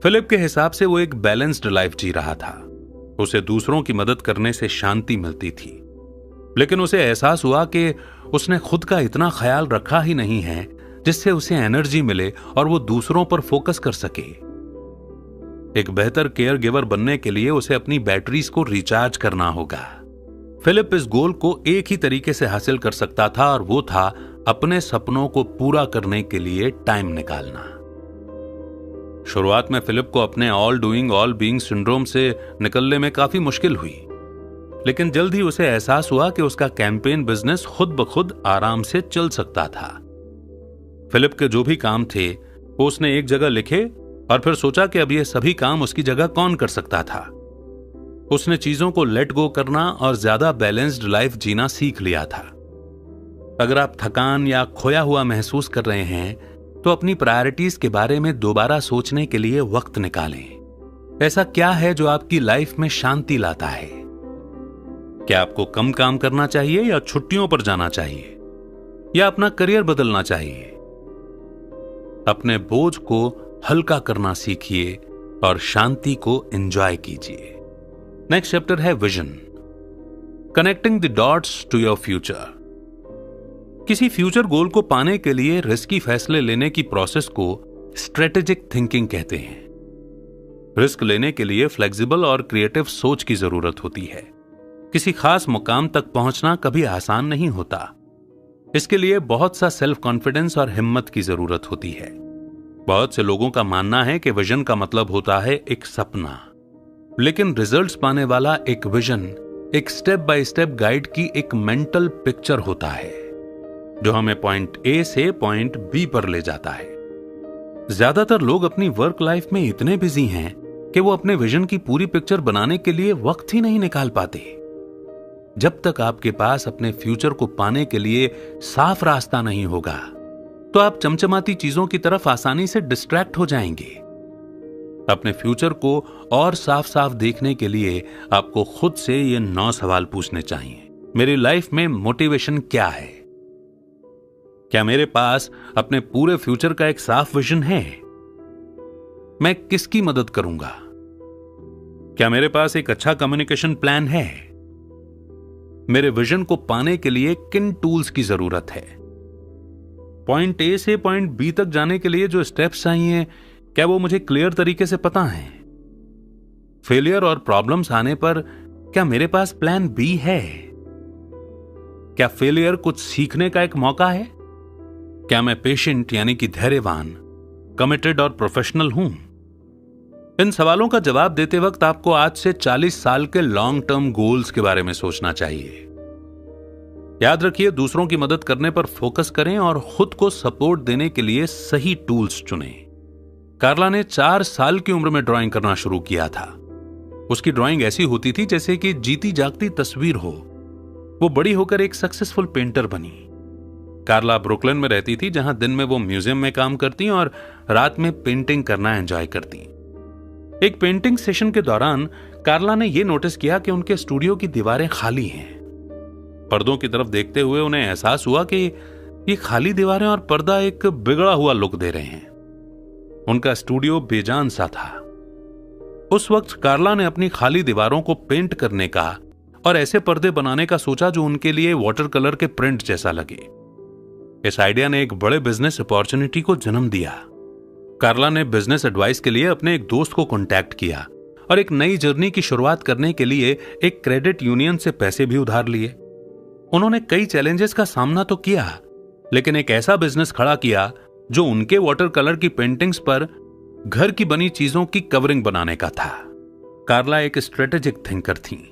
फिलिप के हिसाब से वो एक बैलेंस्ड लाइफ जी रहा था। उसे दूसरों की मदद करने से शांति मिलती थी, लेकिन उसे एहसास हुआ कि उसने खुद का इतना ख्याल रखा ही नहीं है जिससे उसे एनर्जी मिले और वो दूसरों पर फोकस कर सके। एक बेहतर केयर गिवर बनने के लिए उसे अपनी बैटरीज को रिचार्ज करना होगा। फिलिप इस गोल को एक ही तरीके से हासिल कर सकता था, और वो था अपने सपनों को पूरा करने के लिए टाइम निकालना। शुरुआत में फिलिप को अपने all doing all being syndrome से निकलने में काफी मुश्किल हुई, लेकिन जल्द ही उसे एहसास हुआ कि उसका कैंपेन बिजनेस खुद ब खुद आराम से चल सकता था। फिलिप के जो भी काम थे वो उसने एक जगह लिखे और फिर सोचा कि अब ये सभी काम उसकी जगह कौन कर सकता था। उसने चीजों को लेट गो करना और ज्यादा बैलेंस्ड लाइफ जीना सीख लिया था। अगर आप थकान या खोया हुआ महसूस कर रहे हैं तो अपनी प्रायोरिटीज के बारे में दोबारा सोचने के लिए वक्त निकालें। ऐसा क्या है जो आपकी लाइफ में शांति लाता है? क्या आपको कम काम करना चाहिए या छुट्टियों पर जाना चाहिए या अपना करियर बदलना चाहिए? अपने बोझ को हल्का करना सीखिए और शांति को एंजॉय कीजिए। नेक्स्ट चैप्टर है vision, connecting the dots to your future. किसी फ्यूचर गोल को पाने के लिए रिस्की फैसले लेने की प्रोसेस को स्ट्रेटेजिक थिंकिंग कहते हैं। रिस्क लेने के लिए फ्लेक्सिबल और क्रिएटिव सोच की जरूरत होती है। किसी खास मुकाम तक पहुंचना कभी आसान नहीं होता। इसके लिए बहुत सा सेल्फ कॉन्फिडेंस और हिम्मत की जरूरत होती है। बहुत से लोगों का मानना है कि विजन का मतलब होता है एक सपना, लेकिन रिजल्ट्स पाने वाला एक विजन एक स्टेप बाय स्टेप गाइड की एक मेंटल पिक्चर होता है जो हमें पॉइंट ए से पॉइंट बी पर ले जाता है। ज्यादातर लोग अपनी वर्क लाइफ में इतने बिजी हैं कि वो अपने विजन की पूरी पिक्चर बनाने के लिए वक्त ही नहीं निकाल पाते। जब तक आपके पास अपने फ्यूचर को पाने के लिए साफ रास्ता नहीं होगा तो आप चमचमाती चीजों की तरफ आसानी से डिस्ट्रैक्ट हो जाएंगे। अपने फ्यूचर को और साफ साफ देखने के लिए आपको खुद से ये 9 सवाल पूछने चाहिए। मेरी लाइफ में मोटिवेशन क्या है? क्या मेरे पास अपने पूरे फ्यूचर का एक साफ विजन है? मैं किसकी मदद करूंगा? क्या मेरे पास एक अच्छा कम्युनिकेशन प्लान है? मेरे विजन को पाने के लिए किन टूल्स की जरूरत है? पॉइंट ए से पॉइंट बी तक जाने के लिए जो स्टेप्स चाहिए, क्या वो मुझे क्लियर तरीके से पता है? फेलियर और प्रॉब्लम्स आने पर क्या मेरे पास प्लान बी है? क्या फेलियर कुछ सीखने का एक मौका है? क्या मैं पेशेंट यानी कि धैर्यवान, कमिटेड और प्रोफेशनल हूं? इन सवालों का जवाब देते वक्त आपको आज से 40 साल के लॉन्ग टर्म गोल्स के बारे में सोचना चाहिए। याद रखिए, दूसरों की मदद करने पर फोकस करें और खुद को सपोर्ट देने के लिए सही टूल्स चुनें। कार्ला ने 4 साल की उम्र में ड्राइंग करना शुरू किया था। उसकी ड्राइंग ऐसी होती थी जैसे कि जीती जागती तस्वीर हो। वो बड़ी होकर एक सक्सेसफुल पेंटर बनी। कार्ला ब्रुकलिन में रहती थी, जहां दिन में वो म्यूजियम में काम करती और रात में पेंटिंग करना एंजॉय करती। एक पेंटिंग सेशन के दौरान कार्ला ने यह नोटिस किया कि उनके स्टूडियो की दीवारें खाली हैं। पर्दों की तरफ देखते हुए उन्हें एहसास हुआ कि ये खाली दीवारें और पर्दा एक बिगड़ा हुआ लुक दे रहे हैं। उनका स्टूडियो बेजान सा था। उस वक्त कार्ला ने अपनी खाली दीवारों को पेंट करने का और ऐसे पर्दे बनाने का सोचा जो उनके लिए वाटर कलर के प्रिंट जैसा लगे। इस आइडिया ने एक बड़े बिजनेस अपॉर्चुनिटी को जन्म दिया। कार्ला ने बिजनेस एडवाइस के लिए अपने एक दोस्त को कांटेक्ट किया और एक नई जर्नी की शुरुआत करने के लिए एक क्रेडिट यूनियन से पैसे भी उधार लिए। उन्होंने कई चैलेंजेस का सामना तो किया, लेकिन एक ऐसा बिजनेस खड़ा किया जो उनके वाटर कलर की पेंटिंग्स पर घर की बनी चीजों की कवरिंग बनाने का था। कार्ला एक स्ट्रेटेजिक थिंकर थी।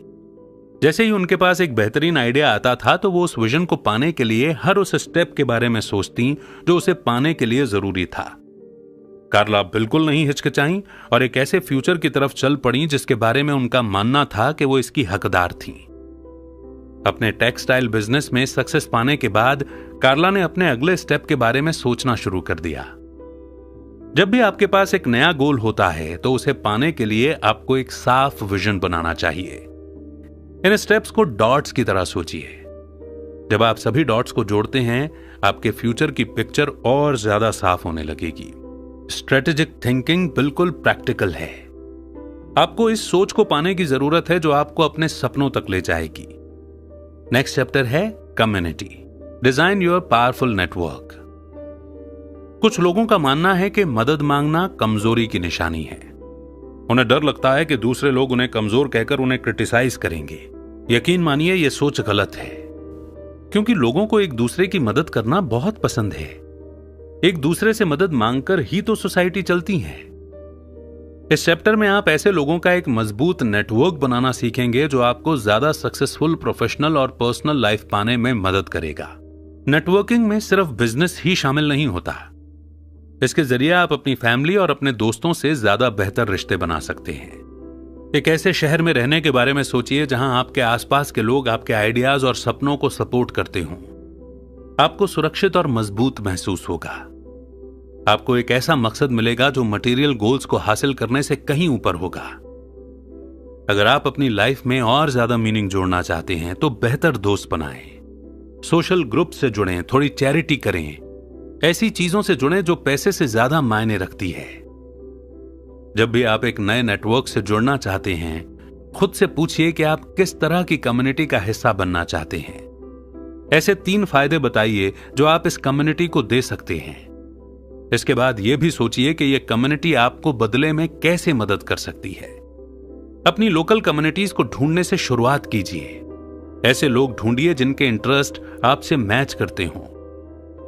जैसे ही उनके पास एक बेहतरीन आइडिया आता था तो वो उस विजन को पाने के लिए हर उस स्टेप के बारे में सोचती जो उसे पाने के लिए जरूरी था। कार्ला बिल्कुल नहीं हिचकिचाई और एक ऐसे फ्यूचर की तरफ चल पड़ी जिसके बारे में उनका मानना था कि वो इसकी हकदार थी। अपने टेक्सटाइल बिजनेस में सक्सेस पाने के बाद कार्ला ने अपने अगले स्टेप के बारे में सोचना शुरू कर दिया। जब भी आपके पास एक नया गोल होता है तो उसे पाने के लिए आपको एक साफ विजन बनाना चाहिए। इन स्टेप्स को डॉट्स की तरह सोचिए। जब आप सभी डॉट्स को जोड़ते हैं, आपके फ्यूचर की पिक्चर और ज्यादा साफ होने लगेगी। स्ट्रेटेजिक थिंकिंग बिल्कुल प्रैक्टिकल है। आपको इस सोच को पाने की जरूरत है जो आपको अपने सपनों तक ले जाएगी। नेक्स्ट चैप्टर है community. Design your powerful network. कुछ लोगों का मानना है कि मदद मांगना कमजोरी की निशानी है। उन्हें डर लगता है कि दूसरे लोग उन्हें कमजोर कहकर उन्हें क्रिटिसाइज करेंगे। यकीन मानिए, यह सोच गलत है, क्योंकि लोगों को एक दूसरे की मदद करना बहुत पसंद है। एक दूसरे से मदद मांगकर ही तो सोसाइटी चलती है। इस चैप्टर में आप ऐसे लोगों का एक मजबूत नेटवर्क बनाना सीखेंगे जो आपको ज्यादा सक्सेसफुल प्रोफेशनल और पर्सनल लाइफ पाने में मदद करेगा। नेटवर्किंग में सिर्फ बिजनेस ही शामिल नहीं होता। इसके जरिए आप अपनी फैमिली और अपने दोस्तों से ज्यादा बेहतर रिश्ते बना सकते हैं। एक ऐसे शहर में रहने के बारे में सोचिए जहां आपके आसपास के लोग आपके आइडियाज और सपनों को सपोर्ट करते हों। आपको सुरक्षित और मजबूत महसूस होगा। आपको एक ऐसा मकसद मिलेगा जो मटेरियल गोल्स को हासिल करने से कहीं ऊपर होगा। अगर आप अपनी लाइफ में और ज्यादा मीनिंग जोड़ना चाहते हैं तो बेहतर दोस्त बनाएं, सोशल ग्रुप से जुड़ें, थोड़ी चैरिटी करें, ऐसी चीजों से जुड़ें जो पैसे से ज्यादा मायने रखती है। जब भी आप एक नए नेटवर्क से जुड़ना चाहते हैं, खुद से पूछिए कि आप किस तरह की कम्युनिटी का हिस्सा बनना चाहते हैं। ऐसे 3 फायदे बताइए जो आप इस कम्युनिटी को दे सकते हैं। इसके बाद यह भी सोचिए कि यह कम्युनिटी आपको बदले में कैसे मदद कर सकती है। अपनी लोकल कम्युनिटीज को ढूंढने से शुरुआत कीजिए। ऐसे लोग ढूंढिए जिनके इंटरेस्ट आपसे मैच करते हों।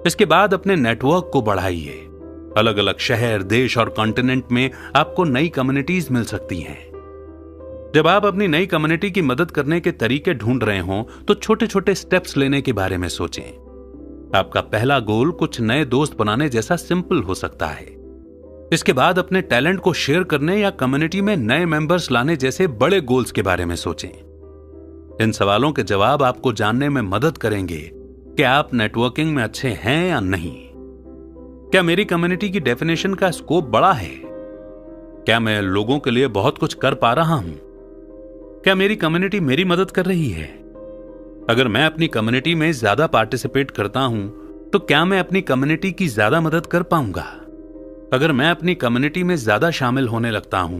इसके बाद अपने नेटवर्क को बढ़ाइए। अलग अलग शहर, देश और कॉन्टिनेंट में आपको नई कम्युनिटीज मिल सकती हैं। जब आप अपनी नई कम्युनिटी की मदद करने के तरीके ढूंढ रहे हों तो छोटे छोटे स्टेप्स लेने के बारे में सोचें। आपका पहला गोल कुछ नए दोस्त बनाने जैसा सिंपल हो सकता है। इसके बाद अपने टैलेंट को शेयर करने या कम्युनिटी में नए मेंबर्स लाने जैसे बड़े गोल्स के बारे में सोचें। इन सवालों के जवाब आपको जानने में मदद करेंगे कि आप नेटवर्किंग में अच्छे हैं या नहीं। क्या मेरी कम्युनिटी की डेफिनेशन का स्कोप बड़ा है? क्या मैं लोगों के लिए बहुत कुछ कर पा रहा हूं? क्या मेरी कम्युनिटी मेरी मदद कर रही है? अगर मैं अपनी कम्युनिटी में ज्यादा पार्टिसिपेट करता हूं तो क्या मैं अपनी कम्युनिटी की ज्यादा मदद कर पाऊंगा? अगर मैं अपनी कम्युनिटी में ज्यादा शामिल होने लगता हूं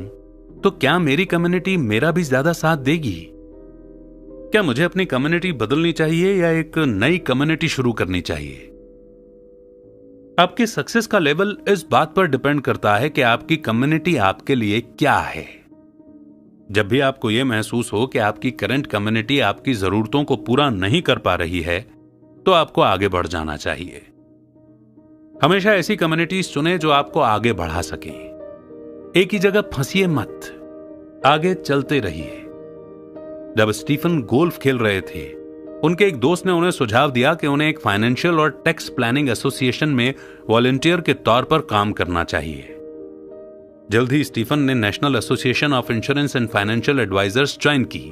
तो क्या मेरी कम्युनिटी मेरा भी ज्यादा साथ देगी? क्या मुझे अपनी कम्युनिटी बदलनी चाहिए या एक नई कम्युनिटी शुरू करनी चाहिए? आपके सक्सेस का लेवल इस बात पर डिपेंड करता है कि आपकी कम्युनिटी आपके लिए क्या है। जब भी आपको यह महसूस हो कि आपकी करंट कम्युनिटी आपकी जरूरतों को पूरा नहीं कर पा रही है, तो आपको आगे बढ़ जाना चाहिए। हमेशा ऐसी कम्युनिटीज चुनें जो आपको आगे बढ़ा सकें। एक ही जगह फंसिए मत, आगे चलते रहिए। जब स्टीफन गोल्फ खेल रहे थे, उनके एक दोस्त ने उन्हें सुझाव दिया कि उन्हें एक फाइनेंशियल और टैक्स प्लानिंग एसोसिएशन में वॉलंटियर के तौर पर काम करना चाहिए। जल्द ही स्टीफन ने national association of insurance and financial advisors join की।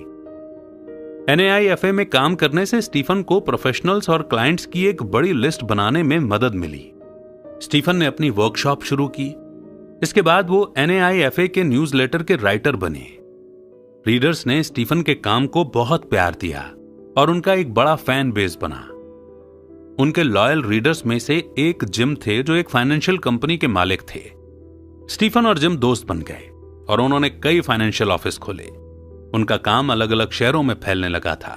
NAIFA में काम करने से स्टीफन को प्रोफेशनल्स और क्लाइंट्स की एक बड़ी लिस्ट बनाने में मदद मिली। स्टीफन ने अपनी वर्कशॉप शुरू की। इसके बाद वो NAIFA के न्यूज़लेटर के राइटर बने। रीडर्स ने स्टीफन के काम को बहुत प्यार दिया और उनका एक बड़ा फैन बेस बना। उनके लॉयल रीडर्स में से एक जिम थे, जो एक फाइनेंशियल कंपनी के मालिक थे। स्टीफन और जिम दोस्त बन गए और उन्होंने कई फाइनेंशियल ऑफिस खोले। उनका काम अलग अलग शहरों में फैलने लगा था।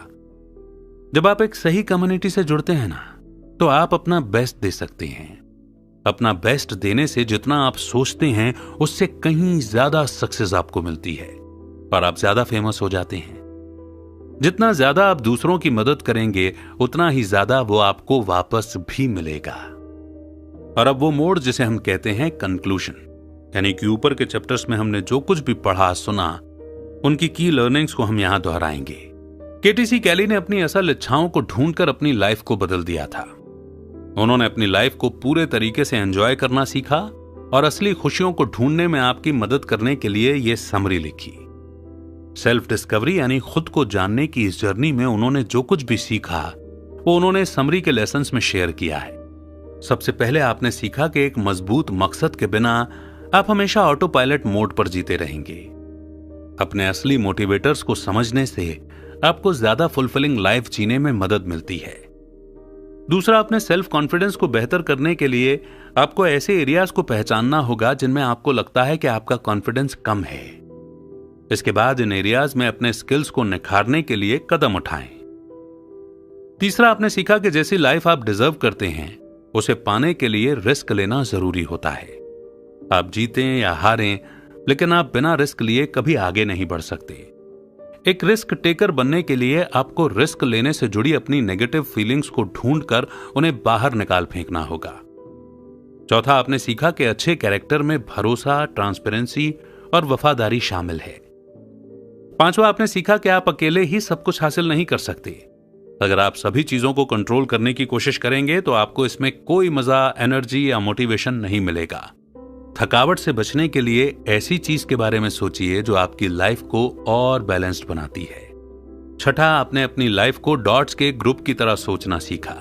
जब आप एक सही कम्युनिटी से जुड़ते हैं ना, तो आप अपना बेस्ट दे सकते हैं। अपना बेस्ट देने से जितना आप सोचते हैं उससे कहीं ज्यादा सक्सेस आपको मिलती है और आप ज्यादा फेमस हो जाते हैं। जितना ज्यादा आप दूसरों की मदद करेंगे, उतना ही ज्यादा वो आपको वापस भी मिलेगा। और अब वो मोड़ जिसे हम कहते हैं कंक्लूजन, यानी कि ऊपर के चैप्टर्स में हमने जो कुछ भी पढ़ा सुना, उनकी की लर्निंग्स को हम यहां दोहराएंगे। केटीसी कैली ने अपनी असल इच्छाओं को ढूंढकर अपनी लाइफ को बदल दिया था। उन्होंने अपनी लाइफ को पूरे तरीके से एंजॉय करना सीखा और असली खुशियों को ढूंढने में आपकी मदद करने के लिए यह समरी लिखी। सेल्फ डिस्कवरी यानी खुद को जानने की इस जर्नी में उन्होंने जो कुछ भी सीखा, वो उन्होंने समरी के लेसन्स में शेयर किया है। सबसे पहले आपने सीखा कि एक मजबूत मकसद के बिना आप हमेशा ऑटो पायलट मोड पर जीते रहेंगे। अपने असली मोटिवेटर्स को समझने से आपको ज्यादा फुलफिलिंग लाइफ जीने में मदद मिलती है। दूसरा, अपने सेल्फ कॉन्फिडेंस को बेहतर करने के लिए आपको ऐसे एरियाज को पहचानना होगा जिनमें आपको लगता है कि आपका कॉन्फिडेंस कम है। इसके बाद इन एरियाज में अपने स्किल्स को निखारने के लिए कदम उठाएं। तीसरा, आपने सीखा कि जैसी लाइफ आप डिजर्व करते हैं, उसे पाने के लिए रिस्क लेना जरूरी होता है। आप जीतें या हारें, लेकिन आप बिना रिस्क लिए कभी आगे नहीं बढ़ सकते। एक रिस्क टेकर बनने के लिए आपको रिस्क लेने से जुड़ी अपनी नेगेटिव फीलिंग्स को ढूंढकर उन्हें बाहर निकाल फेंकना होगा। चौथा, आपने सीखा कि अच्छे कैरेक्टर में भरोसा, ट्रांसपेरेंसी और वफादारी शामिल है। पांचवा, आपने सीखा कि आप अकेले ही सब कुछ हासिल नहीं कर सकते। अगर आप सभी चीजों को कंट्रोल करने की कोशिश करेंगे तो आपको इसमें कोई मजा, एनर्जी या मोटिवेशन नहीं मिलेगा। थकावट से बचने के लिए ऐसी चीज के बारे में सोचिए जो आपकी लाइफ को और बैलेंस्ड बनाती है। छठा, आपने अपनी लाइफ को डॉट्स के ग्रुप की तरह सोचना सीखा।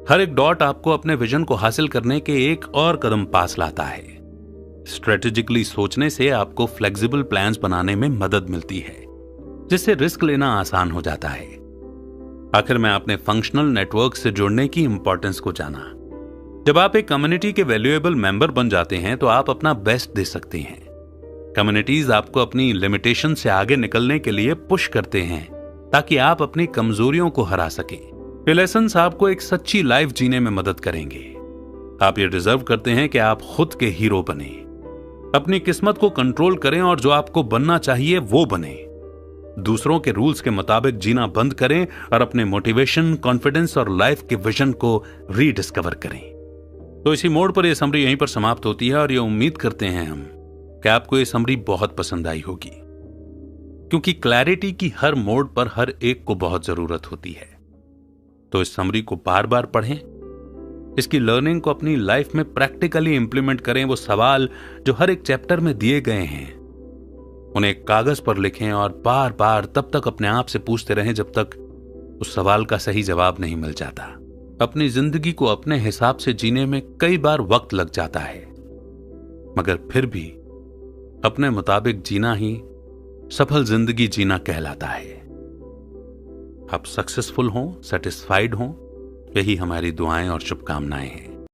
हर एक डॉट आपको अपने विजन को हासिल करने के एक और कदम पास लाता है। स्ट्रेटेजिकली सोचने से आपको फ्लेक्सिबल प्लान्स बनाने में मदद मिलती है, जिससे रिस्क लेना आसान हो जाता है। आखिर में आपने फंक्शनल नेटवर्क से जुड़ने की इंपॉर्टेंस को जाना। जब आप एक कम्युनिटी के वैल्यूएबल मेंबर बन जाते हैं तो आप अपना बेस्ट दे सकते हैं। कम्युनिटीज आपको अपनी लिमिटेशन से आगे निकलने के लिए पुश करते हैं ताकि आप अपनी कमजोरियों को हरा सकें। ये लेसन्स आपको एक सच्ची लाइफ जीने में मदद करेंगे। आप ये डिजर्व करते हैं कि आप खुद के हीरो बने, अपनी किस्मत को कंट्रोल करें और जो आपको बनना चाहिए वो बने। दूसरों के रूल्स के मुताबिक जीना बंद करें और अपने मोटिवेशन, कॉन्फिडेंस और लाइफ के विजन को रीडिस्कवर करें। तो इसी मोड पर यह समरी यहीं पर समाप्त होती है और ये उम्मीद करते हैं हम कि आपको ये समरी बहुत पसंद आई होगी, क्योंकि क्लैरिटी की हर मोड पर हर एक को बहुत जरूरत होती है। तो इस समरी को बार बार पढ़ें, इसकी लर्निंग को अपनी लाइफ में प्रैक्टिकली इंप्लीमेंट करें। वो सवाल जो हर एक चैप्टर में दिए गए हैं, उन्हें कागज पर लिखें और बार बार तब तक अपने आप से पूछते रहें जब तक उस सवाल का सही जवाब नहीं मिल जाता। अपनी जिंदगी को अपने हिसाब से जीने में कई बार वक्त लग जाता है, मगर फिर भी अपने मुताबिक जीना ही सफल जिंदगी जीना कहलाता है। आप सक्सेसफुल हों, सेटिस्फाइड हों, यही हमारी दुआएं और शुभकामनाएं हैं।